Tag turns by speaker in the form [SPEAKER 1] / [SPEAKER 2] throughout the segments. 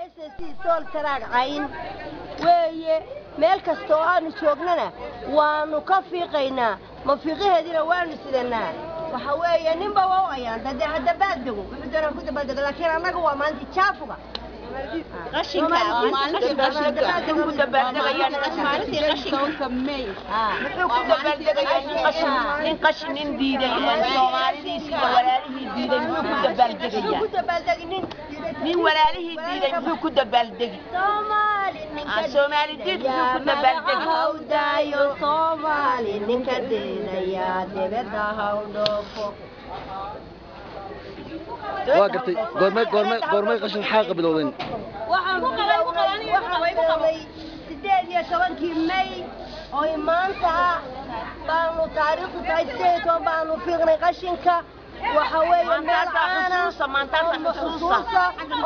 [SPEAKER 1] SSC sool saraag cayn weeye meel kasta oo aanu joognana waanu ka fiiqaynaa ma fiiqaheedina waanu sidanaa waxa weeye ninba waa ayaan hadda baaldego wuxuu doonaa ku dabaaldego laakiin annaga waa maanta jaafuga
[SPEAKER 2] qashinka maalintii qashinka ku dabaaldegayaan maalintii qashinka May wuxuu ku dabaaldegayaan nin qashin nin diiday Soomaalidiisa walaalihii diiday wuxuu ku dabaaldegayaan nin walaalihii diiday wuxuu ku dabaaldegi Soomaali diid wuxuu ku dabaaldegi
[SPEAKER 1] hawdaayo Soomaali ninka deedaya debada hawdhoofo
[SPEAKER 3] واقرتي قرمي قشن حاقة بالوضين
[SPEAKER 1] waxaan sideed iyo tobankii May oo imaanta baanu taariikhdu tahay 18 baanu fiiqnay qashinka waxa weeye meel caana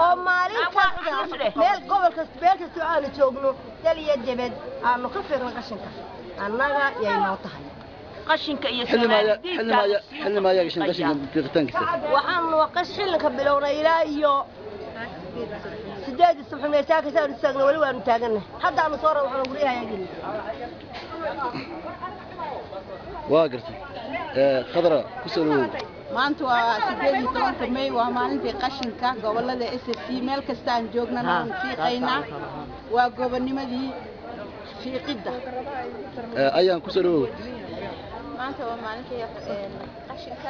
[SPEAKER 1] oo maalin kasta meel gobol kasta meel kasta aanu joogno dal iyo dibad aanu ka fiiqnay qashinka annaga yay noo tahay
[SPEAKER 2] qashinka iyo
[SPEAKER 3] حل ما يقشن قشن في غتان كسر
[SPEAKER 1] waxaan qashinka bilownay ilaa iyo 8 الصبح ما يساك سار استغنا wali waanu taagana hadda aanu soo raw waxaan guriyahay geli
[SPEAKER 3] واقرتي خضراء كسروا
[SPEAKER 4] maanta waa 18 May waa maalintii qashinka gobolada SSC meel kasta aan joognana aan fiiqaynaa waa gobonimadii fiiqida
[SPEAKER 3] ayaan كسروا
[SPEAKER 4] maanta waa maalintii qashinka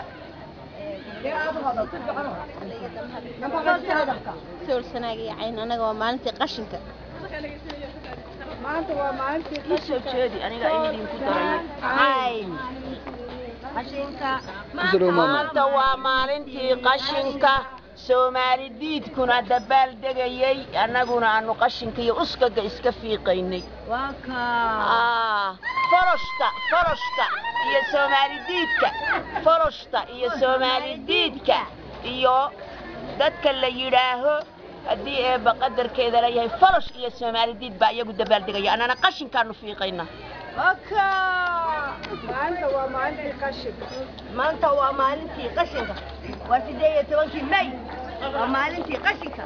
[SPEAKER 4] sool sanaag iyo cayn anaga waa maalintii qashinka
[SPEAKER 1] maanta waa maalintii
[SPEAKER 2] soo jeedi aniga idin ku daray
[SPEAKER 1] cayn qashinka
[SPEAKER 2] maanta waa maalintii qashinka Soomaali diidkuna dabaaldegayay annaguna aanu qashinka iyo uskaga iska fiiqaynay
[SPEAKER 1] waaka
[SPEAKER 2] foroshta iyo Soomaali diidka foroshta iyo Soomaali diidka iyo dadka la yiraaho hadii ay baqadarkeeda leeyahay forosh iyo Soomaali diid baa iyagu dabaaldegaya anana qashinkaanu fiiqaynaa
[SPEAKER 1] waaka maanta waa maalintii qashinka maanta waa maalintii qashinka waa 18 May waa maalintii qashinka